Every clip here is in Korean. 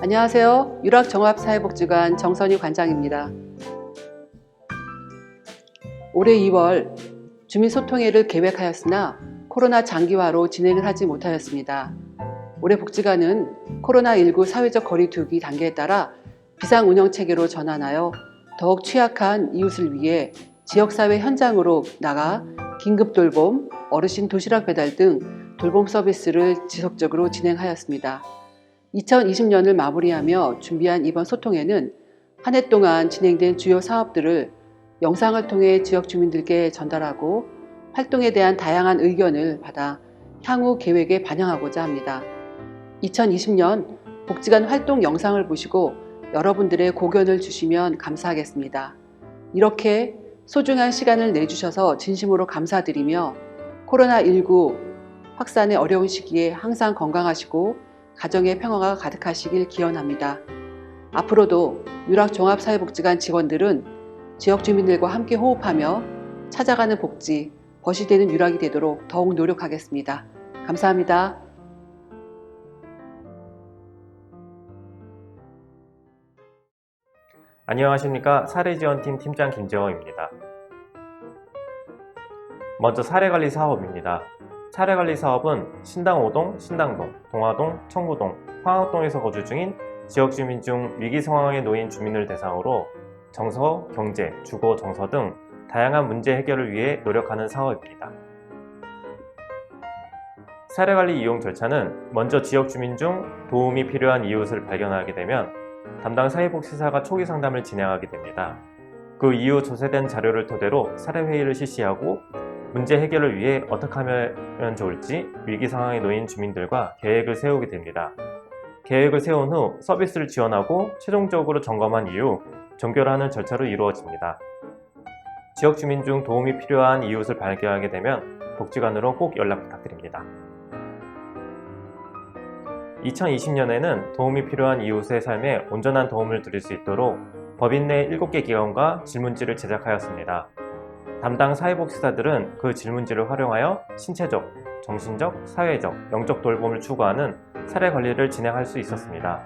안녕하세요. 유락종합사회복지관 정선희 관장입니다. 올해 2월 주민소통회를 계획하였으나 코로나 장기화로 진행을 하지 못하였습니다. 올해 복지관은 코로나19 사회적 거리두기 단계에 따라 비상운영체계로 전환하여 더욱 취약한 이웃을 위해 지역사회 현장으로 나가 긴급돌봄, 어르신 도시락 배달 등 돌봄 서비스를 지속적으로 진행하였습니다. 2020년을 마무리하며 준비한 이번 소통회는 한 해 동안 진행된 주요 사업들을 영상을 통해 지역 주민들께 전달하고 활동에 대한 다양한 의견을 받아 향후 계획에 반영하고자 합니다. 2020년 복지관 활동 영상을 보시고 여러분들의 고견을 주시면 감사하겠습니다. 이렇게 소중한 시간을 내주셔서 진심으로 감사드리며 코로나19 확산의 어려운 시기에 항상 건강하시고 가정의 평화가 가득하시길 기원합니다. 앞으로도 유락종합사회복지관 직원들은 지역 주민들과 함께 호흡하며 찾아가는 복지, 벗이 되는 유락이 되도록 더욱 노력하겠습니다. 감사합니다. 안녕하십니까. 사례지원팀 팀장 김재호입니다. 먼저 사례관리 사업입니다. 사례관리 사업은 신당 5동, 신당동, 동화동, 청구동, 황학동에서 거주 중인 지역주민 중 위기 상황에 놓인 주민을 대상으로 정서, 경제, 주거, 정서 등 다양한 문제 해결을 위해 노력하는 사업입니다. 사례관리 이용 절차는 먼저 지역주민 중 도움이 필요한 이웃을 발견하게 되면 담당 사회복지사가 초기 상담을 진행하게 됩니다. 그 이후 조사된 자료를 토대로 사례회의를 실시하고 문제 해결을 위해 어떻게 하면 좋을지 위기 상황에 놓인 주민들과 계획을 세우게 됩니다. 계획을 세운 후 서비스를 지원하고 최종적으로 점검한 이후 종결하는 절차로 이루어집니다. 지역 주민 중 도움이 필요한 이웃을 발견하게 되면 복지관으로 꼭 연락 부탁드립니다. 2020년에는 도움이 필요한 이웃의 삶에 온전한 도움을 드릴 수 있도록 법인 내 7개 기관과 질문지를 제작하였습니다. 담당 사회복지사들은 그 질문지를 활용하여 신체적, 정신적, 사회적, 영적 돌봄을 추구하는 사례 관리를 진행할 수 있었습니다.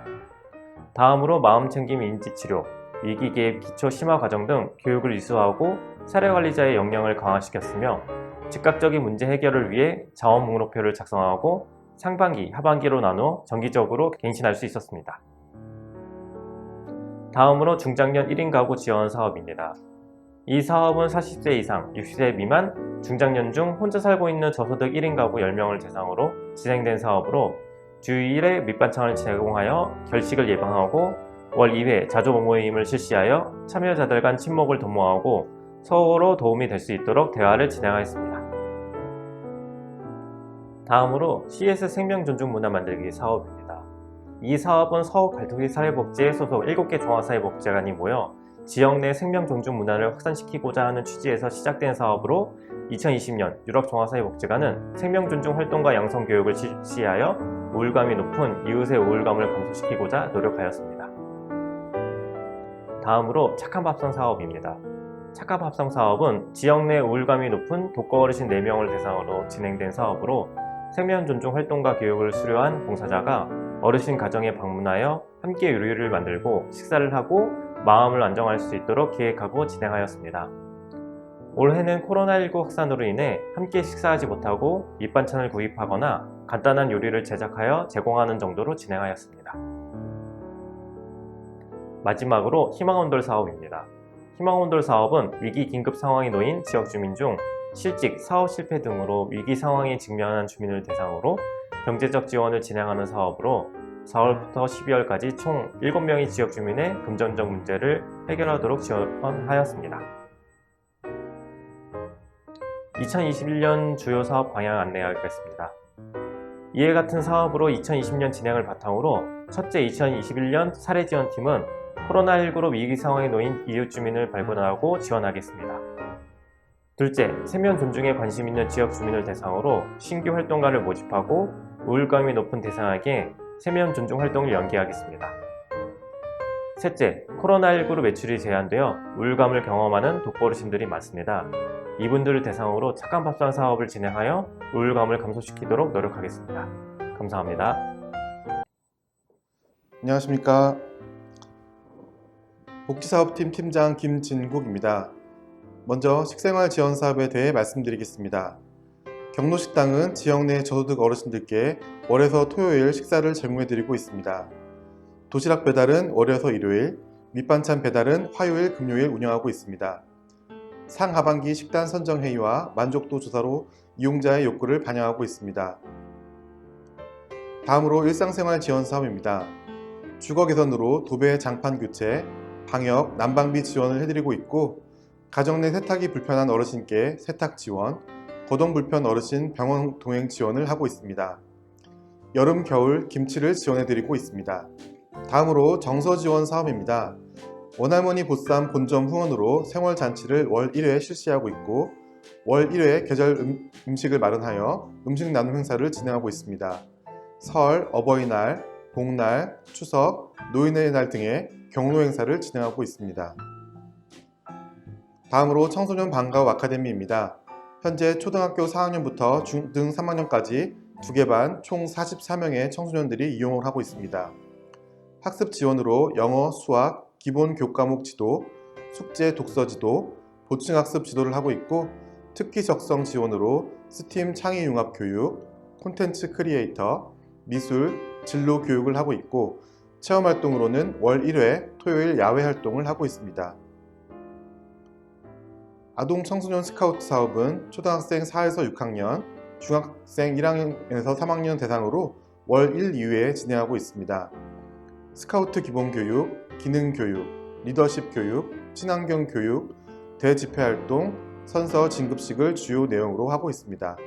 다음으로 마음챙김 인지치료, 위기개입 기초 심화 과정 등 교육을 이수하고 사례 관리자의 역량을 강화시켰으며 즉각적인 문제 해결을 위해 자원 목록표를 작성하고 상반기, 하반기로 나누어 정기적으로 갱신할 수 있었습니다. 다음으로 중장년 1인 가구 지원 사업입니다. 이 사업은 40세 이상, 60세 미만, 중장년 중 혼자 살고 있는 저소득 1인 가구 10명을 대상으로 진행된 사업으로 주 2일에 밑반찬을 제공하여 결식을 예방하고 월 2회 자조 모임을 실시하여 참여자들 간 친목을 도모하고 서로 도움이 될 수 있도록 대화를 진행하였습니다. 다음으로 CS 생명 존중 문화 만들기 사업입니다. 이 사업은 서울 갈토리 사회복지에 소속 7개 종합사회복지관이 모여 지역 내 생명 존중 문화를 확산시키고자 하는 취지에서 시작된 사업으로 2020년 유락종합사회복지관은 생명 존중 활동과 양성 교육을 실시하여 우울감이 높은 이웃의 우울감을 감소시키고자 노력하였습니다. 다음으로 착한 밥상 사업입니다. 착한 밥상 사업은 지역 내 우울감이 높은 독거 어르신 4명을 대상으로 진행된 사업으로 생명 존중 활동과 교육을 수료한 봉사자가 어르신 가정에 방문하여 함께 요리를 만들고 식사를 하고 마음을 안정할 수 있도록 기획하고 진행하였습니다. 올해는 코로나19 확산으로 인해 함께 식사하지 못하고 밑반찬을 구입하거나 간단한 요리를 제작하여 제공하는 정도로 진행하였습니다. 마지막으로 희망온돌 사업입니다. 희망온돌 사업은 위기 긴급 상황에 놓인 지역 주민 중 실직, 사업 실패 등으로 위기 상황에 직면한 주민을 대상으로 경제적 지원을 진행하는 사업으로 4월부터 12월까지 총 7명의 지역 주민의 금전적 문제를 해결하도록 지원하였습니다. 2021년 주요 사업 방향 안내하겠습니다. 이에 같은 사업으로 2020년 진행을 바탕으로 첫째, 2021년 사례지원팀은 코로나19로 위기 상황에 놓인 이웃 주민을 발굴하고 지원하겠습니다. 둘째, 생명 존중에 관심 있는 지역 주민을 대상으로 신규 활동가를 모집하고 우울감이 높은 대상에게 생명 존중 활동을 연계하겠습니다. 셋째, 코로나19로 매출이 제한되어 우울감을 경험하는 독거 어르신들이 많습니다. 이분들을 대상으로 착한 밥상 사업을 진행하여 우울감을 감소시키도록 노력하겠습니다. 감사합니다. 안녕하십니까. 복지사업팀 팀장 김진국입니다. 먼저 식생활 지원 사업에 대해 말씀드리겠습니다. 경로식당은 지역 내 저소득 어르신들께 월에서 토요일 식사를 제공해드리고 있습니다. 도시락 배달은 월에서 일요일, 밑반찬 배달은 화요일, 금요일 운영하고 있습니다. 상하반기 식단 선정 회의와 만족도 조사로 이용자의 욕구를 반영하고 있습니다. 다음으로 일상생활 지원 사업입니다. 주거 개선으로 도배 장판 교체, 방역, 난방비 지원을 해드리고 있고, 가정 내 세탁이 불편한 어르신께 세탁 지원, 거동 불편 어르신 병원 동행 지원을 하고 있습니다. 여름, 겨울 김치를 지원해드리고 있습니다. 다음으로 정서 지원 사업입니다. 원할머니 보쌈 본점 후원으로 생활잔치를 월 1회 실시하고 있고, 월 1회 계절 음식을 마련하여 음식 나눔 행사를 진행하고 있습니다. 설, 어버이날, 복날, 추석, 노인의 날 등의 경로 행사를 진행하고 있습니다. 다음으로 청소년 방과후 아카데미입니다. 현재 초등학교 4학년부터 중등 3학년까지 2개 반 총 44명의 청소년들이 이용을 하고 있습니다. 학습 지원으로 영어, 수학, 기본 교과목 지도, 숙제 독서 지도, 보충학습 지도를 하고 있고, 특기 적성 지원으로 스팀 창의융합 교육, 콘텐츠 크리에이터, 미술, 진로 교육을 하고 있고, 체험활동으로는 월 1회 토요일 야외 활동을 하고 있습니다. 아동 청소년 스카우트 사업은 초등학생 4에서 6학년, 중학생 1학년에서 3학년 대상으로 월 1, 2회 진행하고 있습니다. 스카우트 기본교육, 기능교육, 리더십 교육, 친환경 교육, 대집회활동, 선서 진급식을 주요 내용으로 하고 있습니다.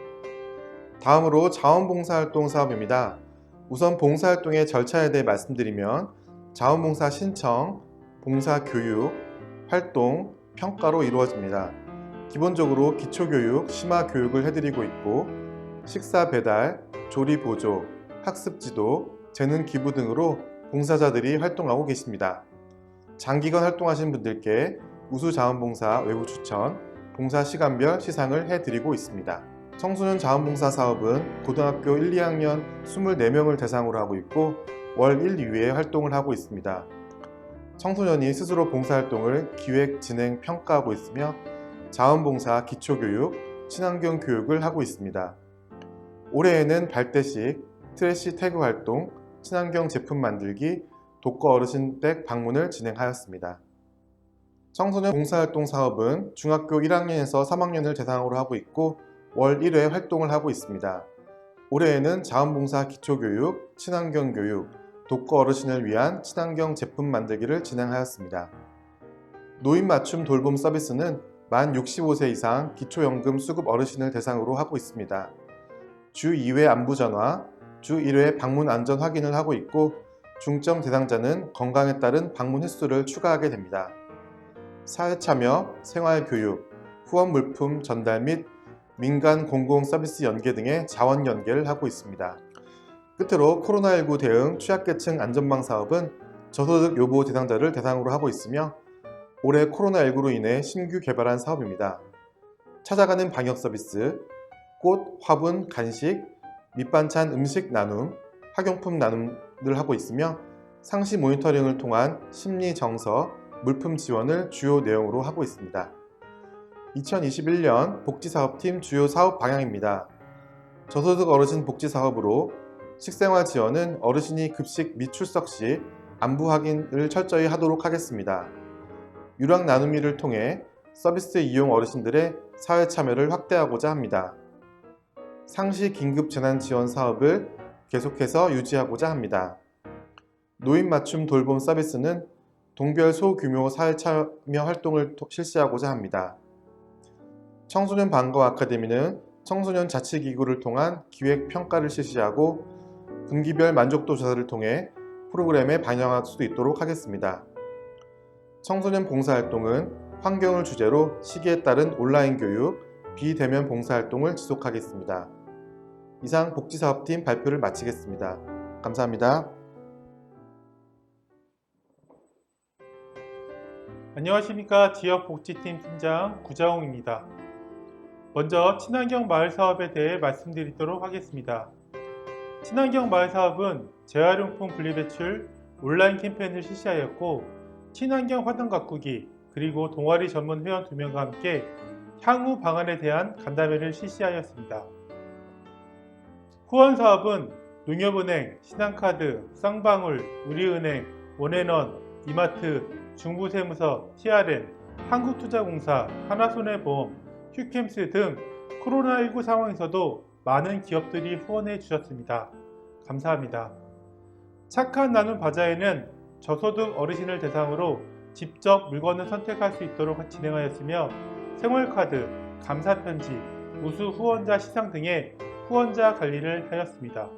다음으로 자원봉사활동 사업입니다. 우선 봉사활동의 절차에 대해 말씀드리면 자원봉사 신청, 봉사교육, 활동, 평가로 이루어집니다. 기본적으로 기초교육, 심화교육을 해드리고 있고, 식사 배달, 조리 보조, 학습 지도, 재능 기부 등으로 봉사자들이 활동하고 계십니다. 장기간 활동하신 분들께 우수 자원봉사 외부 추천, 봉사 시간별 시상을 해드리고 있습니다. 청소년 자원봉사 사업은 고등학교 1, 2학년 24명을 대상으로 하고 있고, 월 1, 2회 활동을 하고 있습니다. 청소년이 스스로 봉사활동을 기획, 진행, 평가하고 있으며 자원봉사 기초교육, 친환경 교육을 하고 있습니다. 올해에는 발대식, 트래시 태그 활동, 친환경 제품 만들기, 독거 어르신 댁 방문을 진행하였습니다. 청소년 봉사활동 사업은 중학교 1학년에서 3학년을 대상으로 하고 있고, 월 1회 활동을 하고 있습니다. 올해에는 자원봉사 기초교육, 친환경 교육, 독거 어르신을 위한 친환경 제품 만들기를 진행하였습니다. 노인 맞춤 돌봄 서비스는 만 65세 이상 기초연금 수급 어르신을 대상으로 하고 있습니다. 주 2회 안부전화, 주 1회 방문 안전 확인을 하고 있고, 중점 대상자는 건강에 따른 방문 횟수를 추가하게 됩니다. 사회참여, 생활교육, 후원 물품 전달 및 민간 공공 서비스 연계 등의 자원 연계를 하고 있습니다. 끝으로 코로나19 대응 취약계층 안전망 사업은 저소득 요보 대상자를 대상으로 하고 있으며, 올해 코로나19로 인해 신규 개발한 사업입니다. 찾아가는 방역 서비스, 꽃, 화분, 간식, 밑반찬 음식 나눔, 학용품 나눔을 하고 있으며, 상시 모니터링을 통한 심리 정서, 물품 지원을 주요 내용으로 하고 있습니다. 2021년 복지사업팀 주요 사업 방향입니다. 저소득 어르신 복지사업으로 식생활 지원은 어르신이 급식 및 출석 시 안부 확인을 철저히 하도록 하겠습니다. 유랑 나눔일을 통해 서비스 이용 어르신들의 사회 참여를 확대하고자 합니다. 상시 긴급 재난 지원 사업을 계속해서 유지하고자 합니다. 노인 맞춤 돌봄 서비스는 동별 소규모 사회 참여 활동을 실시하고자 합니다. 청소년 방과후 아카데미는 청소년 자치기구를 통한 기획 평가를 실시하고, 분기별 만족도 조사를 통해 프로그램에 반영할 수 있도록 하겠습니다. 청소년 봉사활동은 환경을 주제로 시기에 따른 온라인 교육, 비대면 봉사활동을 지속하겠습니다. 이상 복지사업팀 발표를 마치겠습니다. 감사합니다. 안녕하십니까. 지역복지팀 팀장 구자홍입니다. 먼저 친환경 마을 사업에 대해 말씀드리도록 하겠습니다. 친환경 마을 사업은 재활용품 분리배출, 온라인 캠페인을 실시하였고 친환경 화단 가꾸기 그리고 동아리 전문 회원 2명과 함께 향후 방안에 대한 간담회를 실시하였습니다. 후원 사업은 농협은행, 신한카드, 쌍방울, 우리은행, 원앤원, 이마트, 중부세무서, TRN, 한국투자공사, 하나손해보험, 휴캠스 등 코로나19 상황에서도 많은 기업들이 후원해 주셨습니다. 감사합니다. 착한 나눔 바자회는 저소득 어르신을 대상으로 직접 물건을 선택할 수 있도록 진행하였으며 생활카드, 감사편지, 우수 후원자 시상 등의 후원자 관리를 하였습니다.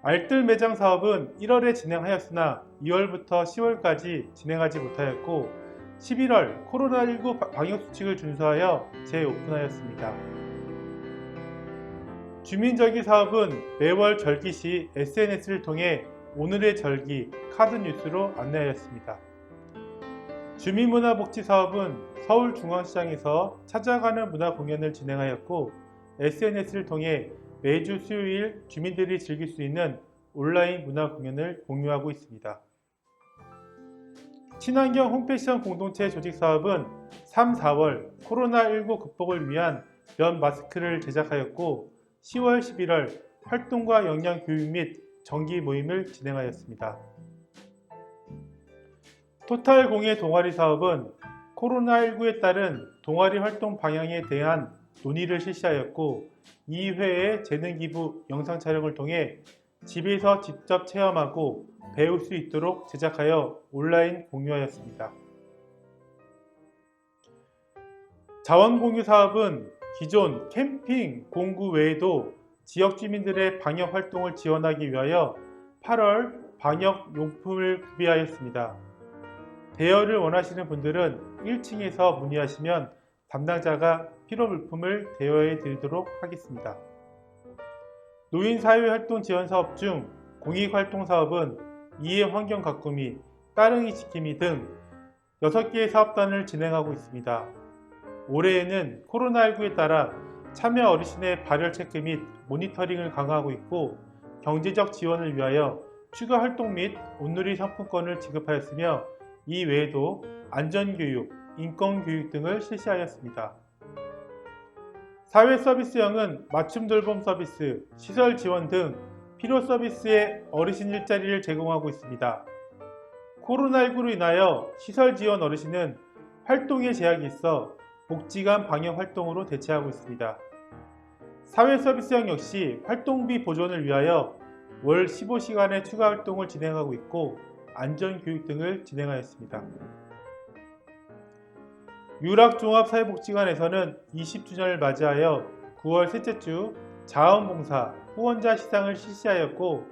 알뜰 매장 사업은 1월에 진행하였으나 2월부터 10월까지 진행하지 못하였고 11월 코로나19 방역수칙을 준수하여 재오픈하였습니다. 주민절기 사업은 매월 절기 시 SNS를 통해 오늘의 절기 카드 뉴스로 안내하였습니다. 주민문화복지 사업은 서울중앙시장에서 찾아가는 문화 공연을 진행하였고 SNS를 통해 매주 수요일 주민들이 즐길 수 있는 온라인 문화 공연을 공유하고 있습니다. 친환경 홈패션 공동체 조직 사업은 3, 4월 코로나19 극복을 위한 면 마스크를 제작하였고 10월, 11월 활동과 역량 교육 및 정기 모임을 진행하였습니다. 토탈 공예 동아리 사업은 코로나19에 따른 동아리 활동 방향에 대한 논의를 실시하였고 2회의 재능기부 영상 촬영을 통해 집에서 직접 체험하고 배울 수 있도록 제작하여 온라인 공유하였습니다. 자원공유 사업은 기존 캠핑 공구 외에도 지역 주민들의 방역 활동을 지원하기 위하여 8월 방역 용품을 구비하였습니다. 대여를 원하시는 분들은 1층에서 문의하시면 담당자가 필요 물품을 대여해 드리도록 하겠습니다. 노인사회활동 지원사업 중 공익활동 사업은 이해환경 가꾸미, 따릉이 지킴이 등 6개의 사업단을 진행하고 있습니다. 올해에는 코로나19에 따라 참여 어르신의 발열 체크 및 모니터링을 강화하고 있고 경제적 지원을 위하여 추가 활동 및 온누리 상품권을 지급하였으며 이 외에도 안전교육, 인권교육 등을 실시하였습니다. 사회서비스형은 맞춤 돌봄 서비스, 시설 지원 등 필요 서비스에 어르신 일자리를 제공하고 있습니다. 코로나19로 인하여 시설 지원 어르신은 활동에 제약이 있어 복지관 방역 활동으로 대체하고 있습니다. 사회서비스형 역시 활동비 보존을 위하여 월 15시간의 추가 활동을 진행하고 있고 안전교육 등을 진행하였습니다. 유락종합사회복지관에서는 20주년을 맞이하여 9월 셋째 주 자원봉사 후원자 시상을 실시하였고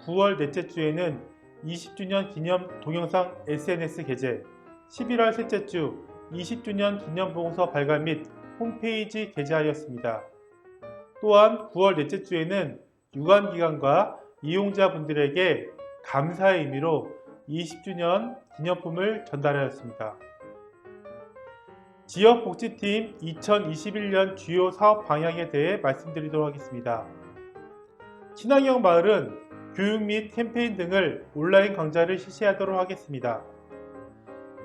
9월 넷째 주에는 20주년 기념 동영상 SNS 게재, 11월 셋째 주 20주년 기념보고서 발간 및 홈페이지 게재하였습니다. 또한 9월 넷째 주에는 유관기관과 이용자분들에게 감사의 의미로 20주년 기념품을 전달하였습니다. 지역복지팀 2021년 주요 사업 방향에 대해 말씀드리도록 하겠습니다. 친환경 마을은 교육 및 캠페인 등을 온라인 강좌를 실시하도록 하겠습니다.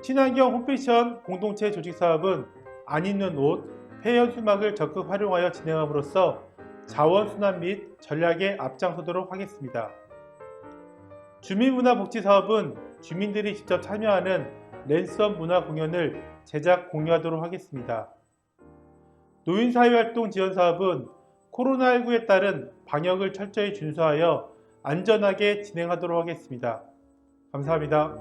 친환경 홈패션 공동체 조직 사업은 안 입는 옷, 폐연수막을 적극 활용하여 진행함으로써 자원순환 및 전략에 앞장서도록 하겠습니다. 주민문화복지 사업은 주민들이 직접 참여하는 랜선 문화 공연을 제작 공유하도록 하겠습니다. 노인사회활동 지원 사업은 코로나19에 따른 방역을 철저히 준수하여 안전하게 진행하도록 하겠습니다. 감사합니다.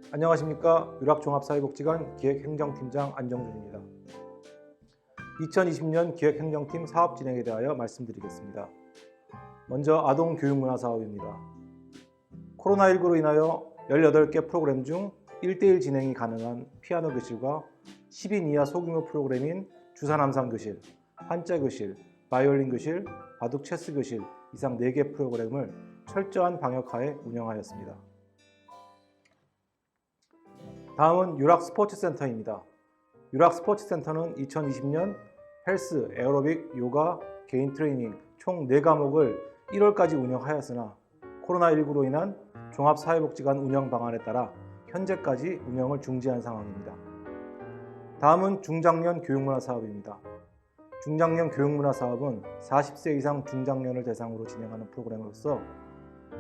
안녕하십니까. 유락종합사회복지관 기획행정팀장 안정준입니다. 2020년 기획행정팀 사업 진행에 대하여 말씀드리겠습니다. 먼저 아동교육문화사업입니다. 코로나19로 인하여 18개 프로그램 중 1:1 진행이 가능한 피아노 교실과 10인 이하 소규모 프로그램인 주산암상 교실, 한자 교실, 바이올린 교실, 바둑 체스 교실 이상 4개 프로그램을 철저한 방역하에 운영하였습니다. 다음은 유락스포츠센터입니다. 유락스포츠센터는 2020년 헬스, 에어로빅, 요가, 개인 트레이닝 총 4과목을 1월까지 운영하였으나 코로나19로 인한 종합사회복지관 운영 방안에 따라 현재까지 운영을 중지한 상황입니다. 다음은 중장년 교육문화 사업입니다. 중장년 교육문화 사업은 40세 이상 중장년을 대상으로 진행하는 프로그램으로서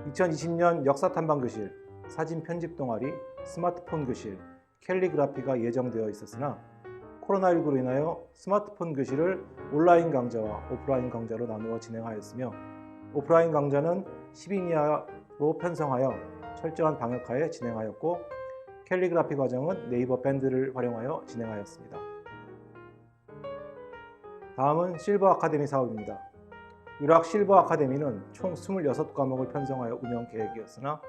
2020년 역사탐방교실, 사진 편집 동아리, 스마트폰 교실, 캘리그라피가 예정되어 있었으나 코로나19로 인하여 스마트폰 교실을 온라인 강좌와 오프라인 강좌로 나누어 진행하였으며 오프라인 강좌는 10인 이하로 편성하여 철저한 방역하에 진행하였고 캘리그라피 과정은 네이버 밴드를 활용하여 진행하였습니다. 다음은 실버 아카데미 사업입니다. 유락 실버 아카데미는 총 26과목을 편성하여 운영 계획이었으나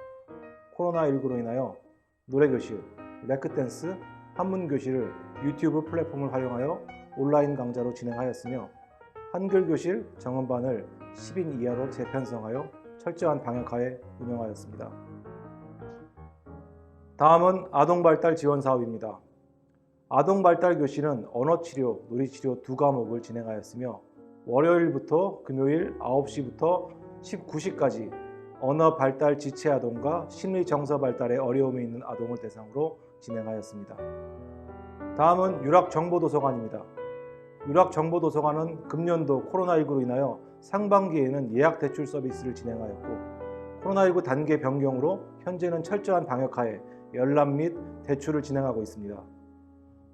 코로나19로 인하여 노래교실, 레크댄스, 한문교실을 유튜브 플랫폼을 활용하여 온라인 강좌로 진행하였으며 한글교실, 정원반을 10인 이하로 재편성하여 철저한 방역하에 운영하였습니다. 다음은 아동발달 지원 사업입니다. 아동발달교실은 언어치료, 놀이치료 2과목을 진행하였으며 월요일부터 금요일 9시부터 19시까지 언어발달 지체아동과 심리정서 발달에 어려움이 있는 아동을 대상으로 진행하였습니다. 다음은 유락정보도서관입니다. 유락정보도서관은 금년도 코로나19로 인하여 상반기에는 예약대출 서비스를 진행하였고 코로나19 단계 변경으로 현재는 철저한 방역하에 열람 및 대출을 진행하고 있습니다.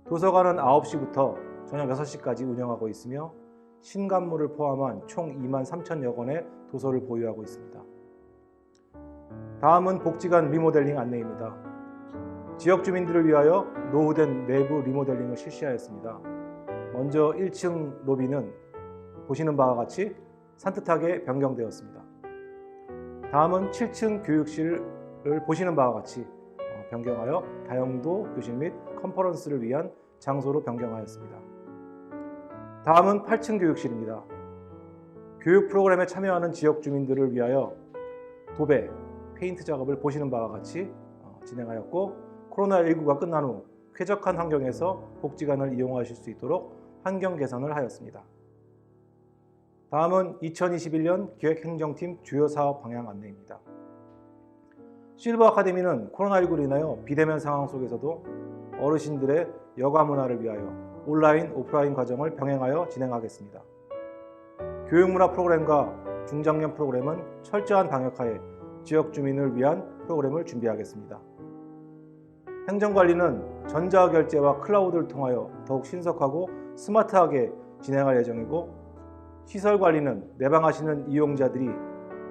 도서관은 9시부터 저녁 6시까지 운영하고 있으며 신간물을 포함한 총 23,000여 권의 도서를 보유하고 있습니다. 다음은 복지관 리모델링 안내입니다. 지역 주민들을 위하여 노후된 내부 리모델링을 실시하였습니다. 먼저 1층 로비는 보시는 바와 같이 산뜻하게 변경되었습니다. 다음은 7층 교육실을 보시는 바와 같이 변경하여 다용도 교실 및 컨퍼런스를 위한 장소로 변경하였습니다. 다음은 8층 교육실입니다. 교육 프로그램에 참여하는 지역 주민들을 위하여 도배, 페인트 작업을 보시는 바와 같이 진행하였고 코로나19가 끝난 후 쾌적한 환경에서 복지관을 이용하실 수 있도록 환경 개선을 하였습니다. 다음은 2021년 기획행정팀 주요 사업 방향 안내입니다. 실버 아카데미는 코로나19로 인하여 비대면 상황 속에서도 어르신들의 여가 문화를 위하여 온라인, 오프라인 과정을 병행하여 진행하겠습니다. 교육문화 프로그램과 중장년 프로그램은 철저한 방역하에 지역 주민을 위한 프로그램을 준비하겠습니다. 행정관리는 전자결제와 클라우드를 통하여 더욱 신속하고 스마트하게 진행할 예정이고 시설관리는 내방하시는 이용자들이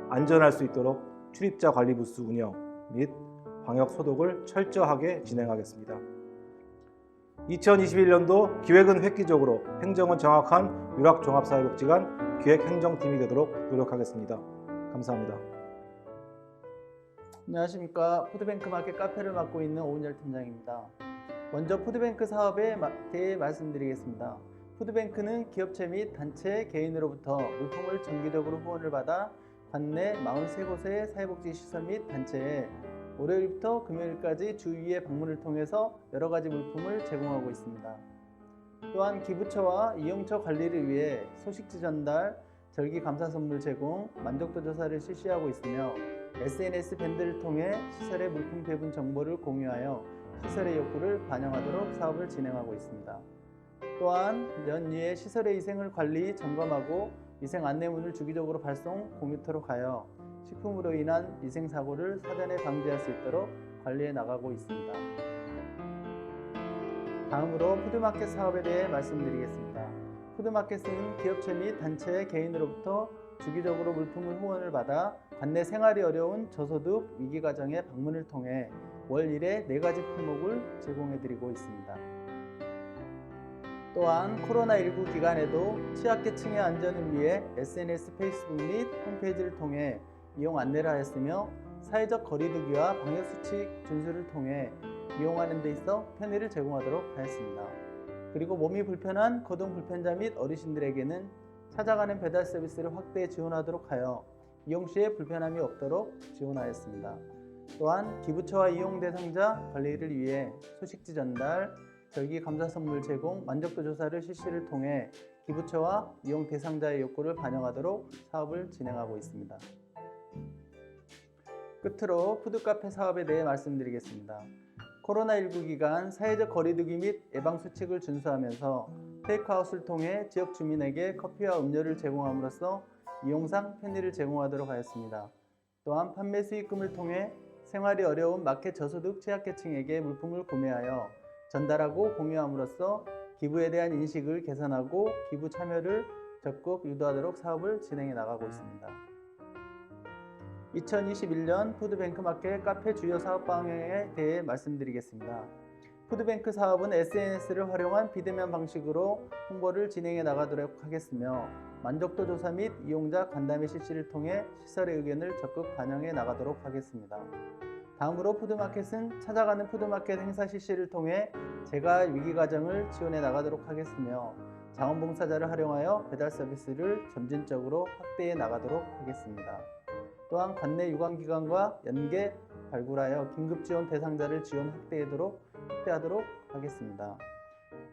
안전할 수 있도록 출입자 관리 부스 운영 및 방역 소독을 철저하게 진행하겠습니다. 2021년도 기획은 획기적으로 행정은 정확한 유락종합사회복지관 기획행정팀이 되도록 노력하겠습니다. 감사합니다. 안녕하십니까. 푸드뱅크 마켓 카페를 맡고 있는 오은열 팀장입니다. 먼저 푸드뱅크 사업에 대해 말씀드리겠습니다. 푸드뱅크는 기업체 및 단체, 개인으로부터 물품을 정기적으로 후원을 받아 관내 43곳의 사회복지시설 및 단체에 월요일부터 금요일까지 주 2회 방문을 통해서 여러 가지 물품을 제공하고 있습니다. 또한 기부처와 이용처 관리를 위해 소식지 전달, 절기 감사 선물 제공, 만족도 조사를 실시하고 있으며 SNS 밴드를 통해 시설의 물품 배분 정보를 공유하여 시설의 욕구를 반영하도록 사업을 진행하고 있습니다. 또한 연이에 시설의 위생을 관리, 점검하고 위생 안내문을 주기적으로 발송, 공유토록 하여 식품으로 인한 위생사고를 사전에 방지할 수 있도록 관리해 나가고 있습니다. 다음으로 푸드마켓 사업에 대해 말씀드리겠습니다. 푸드마켓은 기업체 및 단체, 개인으로부터 주기적으로 물품을 후원을 받아 관내 생활이 어려운 저소득 위기가정의 방문을 통해 월 1회 4가지 품목을 제공해드리고 있습니다. 또한 코로나19 기간에도 취약계층의 안전을 위해 SNS, 페이스북 및 홈페이지를 통해 이용 안내를 하였으며 사회적 거리두기와 방역수칙 준수를 통해 이용하는 데 있어 편의를 제공하도록 하였습니다. 그리고 몸이 불편한 거동 불편자 및 어르신들에게는 찾아가는 배달 서비스를 확대 지원하도록 하여 이용 시에 불편함이 없도록 지원하였습니다. 또한 기부처와 이용 대상자 관리를 위해 소식지 전달, 절기 감사 선물 제공, 만족도 조사를 실시를 통해 기부처와 이용 대상자의 욕구를 반영하도록 사업을 진행하고 있습니다. 끝으로 푸드카페 사업에 대해 말씀드리겠습니다. 코로나19 기간 사회적 거리두기 및 예방수칙을 준수하면서 테이크아웃을 통해 지역 주민에게 커피와 음료를 제공함으로써 이용상 편의를 제공하도록 하였습니다. 또한 판매 수익금을 통해 생활이 어려운 마켓 저소득 취약계층에게 물품을 구매하여 전달하고 공유함으로써 기부에 대한 인식을 개선하고 기부 참여를 적극 유도하도록 사업을 진행해 나가고 있습니다. 2021년 푸드뱅크마켓 카페 주요 사업 방향에 대해 말씀드리겠습니다. 푸드뱅크 사업은 SNS를 활용한 비대면 방식으로 홍보를 진행해 나가도록 하겠으며 만족도 조사 및 이용자 간담회 실시를 통해 시설의 의견을 적극 반영해 나가도록 하겠습니다. 다음으로 푸드마켓은 찾아가는 푸드마켓 행사 실시를 통해 재가을 위기 과정을 지원해 나가도록 하겠으며 자원봉사자를 활용하여 배달 서비스를 점진적으로 확대해 나가도록 하겠습니다. 또한 관내 유관기관과 연계 발굴하여 긴급지원 대상자를 지원 확대하도록 하겠습니다.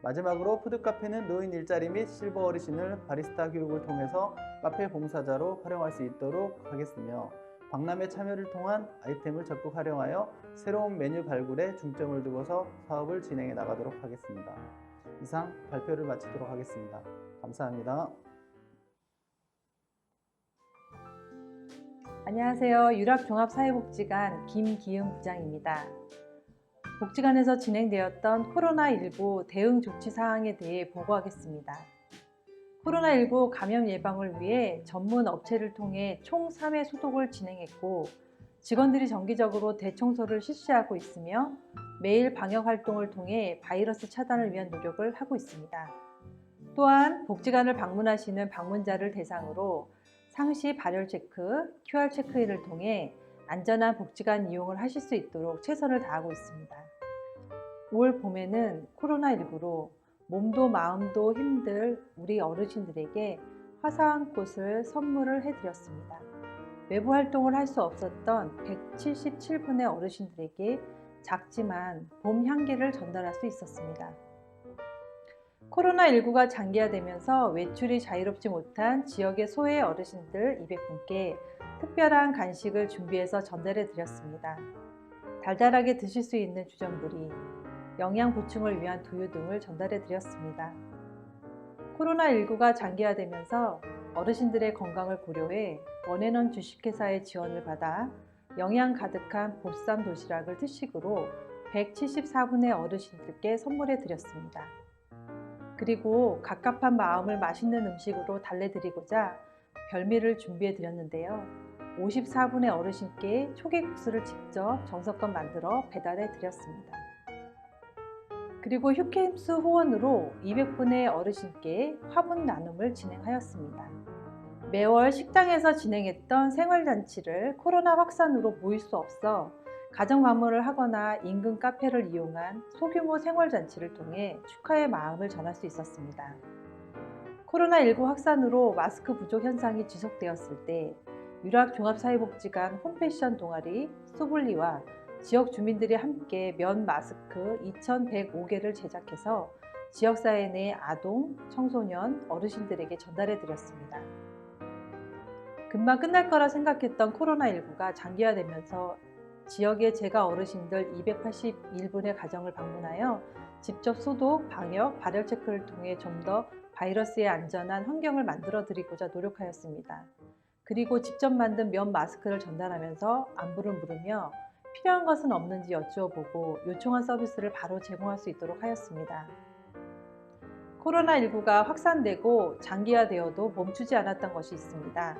마지막으로 푸드카페는 노인 일자리 및 실버 어르신을 바리스타 교육을 통해서 카페 봉사자로 활용할 수 있도록 하겠으며 박람회 참여를 통한 아이템을 적극 활용하여 새로운 메뉴 발굴에 중점을 두고서 사업을 진행해 나가도록 하겠습니다. 이상 발표를 마치도록 하겠습니다. 감사합니다. 안녕하세요. 유락종합사회복지관 김기은 부장입니다. 복지관에서 진행되었던 코로나19 대응 조치 사항에 대해 보고하겠습니다. 코로나19 감염 예방을 위해 전문 업체를 통해 총 3회 소독을 진행했고 직원들이 정기적으로 대청소를 실시하고 있으며 매일 방역 활동을 통해 바이러스 차단을 위한 노력을 하고 있습니다. 또한 복지관을 방문하시는 방문자를 대상으로 상시 발열 체크, QR 체크인을 통해 안전한 복지관 이용을 하실 수 있도록 최선을 다하고 있습니다. 올 봄에는 코로나19로 몸도 마음도 힘들 우리 어르신들에게 화사한 꽃을 선물을 해드렸습니다. 외부 활동을 할 수 없었던 177분의 어르신들에게 작지만 봄 향기를 전달할 수 있었습니다. 코로나19가 장기화되면서 외출이 자유롭지 못한 지역의 소외 어르신들 200분께 특별한 간식을 준비해서 전달해 드렸습니다. 달달하게 드실 수 있는 주전부리, 영양 보충을 위한 두유 등을 전달해 드렸습니다. 코로나19가 장기화되면서 어르신들의 건강을 고려해 원앤원 주식회사의 지원을 받아 영양 가득한 보쌈 도시락을 특식으로 174분의 어르신들께 선물해 드렸습니다. 그리고 갑갑한 마음을 맛있는 음식으로 달래드리고자 별미를 준비해 드렸는데요. 54분의 어르신께 초계국수를 직접 정성껏 만들어 배달해 드렸습니다. 그리고 휴캠스 후원으로 200분의 어르신께 화분 나눔을 진행하였습니다. 매월 식당에서 진행했던 생활잔치를 코로나 확산으로 모일 수 없어 가정 방문을 하거나 인근 카페를 이용한 소규모 생활잔치를 통해 축하의 마음을 전할 수 있었습니다. 코로나19 확산으로 마스크 부족 현상이 지속되었을 때 유락종합사회복지관 홈패션 동아리 소블리와 지역 주민들이 함께 면 마스크 2,105개를 제작해서 지역사회 내 아동, 청소년, 어르신들에게 전달해 드렸습니다. 금방 끝날 거라 생각했던 코로나19가 장기화되면서 지역의 재가 어르신들 281분의 가정을 방문하여 직접 소독, 방역, 발열 체크를 통해 좀 더 바이러스에 안전한 환경을 만들어 드리고자 노력하였습니다. 그리고 직접 만든 면 마스크를 전달하면서 안부를 물으며 필요한 것은 없는지 여쭈어보고 요청한 서비스를 바로 제공할 수 있도록 하였습니다. 코로나19가 확산되고 장기화되어도 멈추지 않았던 것이 있습니다.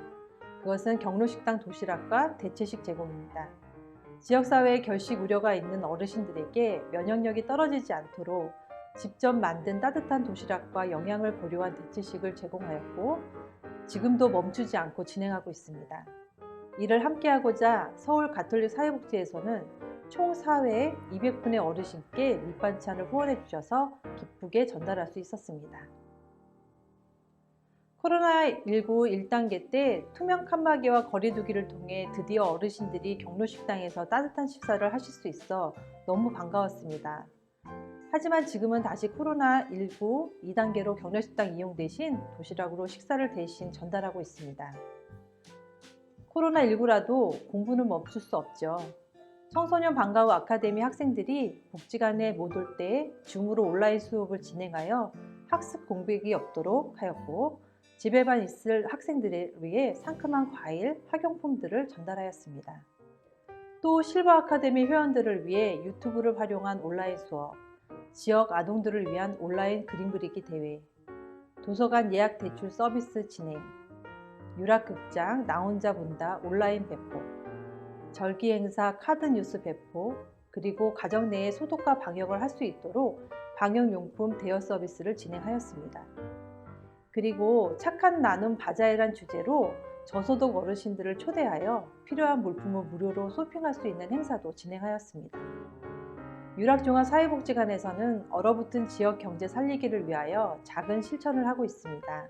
그것은 경로식당 도시락과 대체식 제공입니다. 지역사회에 결식 우려가 있는 어르신들에게 면역력이 떨어지지 않도록 직접 만든 따뜻한 도시락과 영양을 고려한 대체식을 제공하였고 지금도 멈추지 않고 진행하고 있습니다. 이를 함께하고자 서울 가톨릭 사회복지에서는 총 4회 200분의 어르신께 밑반찬을 후원해 주셔서 기쁘게 전달할 수 있었습니다. 코로나19 1단계 때 투명 칸막이와 거리두기를 통해 드디어 어르신들이 경로식당에서 따뜻한 식사를 하실 수 있어 너무 반가웠습니다. 하지만 지금은 다시 코로나19 2단계로 격려식당 이용 대신 도시락으로 식사를 대신 전달하고 있습니다. 코로나19라도 공부는 멈출 수 없죠. 청소년 방과 후 아카데미 학생들이 복지관에 못 올 때 줌으로 온라인 수업을 진행하여 학습 공백이 없도록 하였고, 집에만 있을 학생들을 위해 상큼한 과일, 학용품들을 전달하였습니다. 또 실버 아카데미 회원들을 위해 유튜브를 활용한 온라인 수업, 지역 아동들을 위한 온라인 그림 그리기 대회, 도서관 예약 대출 서비스 진행, 유락극장 나 혼자 본다 온라인 배포, 절기 행사 카드 뉴스 배포, 그리고 가정 내에 소독과 방역을 할 수 있도록 방역용품 대여 서비스를 진행하였습니다. 그리고 착한 나눔 바자회란 주제로 저소득 어르신들을 초대하여 필요한 물품을 무료로 쇼핑할 수 있는 행사도 진행하였습니다. 유락종합사회복지관에서는 얼어붙은 지역 경제 살리기를 위하여 작은 실천을 하고 있습니다.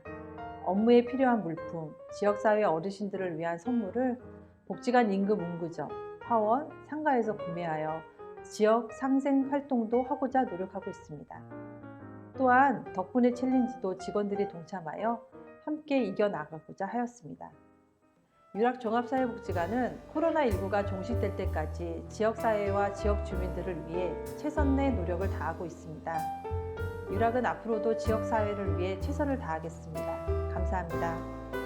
업무에 필요한 물품, 지역사회 어르신들을 위한 선물을 복지관 인근 문구점, 화원, 상가에서 구매하여 지역 상생 활동도 하고자 노력하고 있습니다. 또한 덕분에 챌린지도 직원들이 동참하여 함께 이겨나가고자 하였습니다. 유락종합사회복지관은 코로나19가 종식될 때까지 지역사회와 지역 주민들을 위해 최선의 노력을 다하고 있습니다. 유락은 앞으로도 지역사회를 위해 최선을 다하겠습니다. 감사합니다.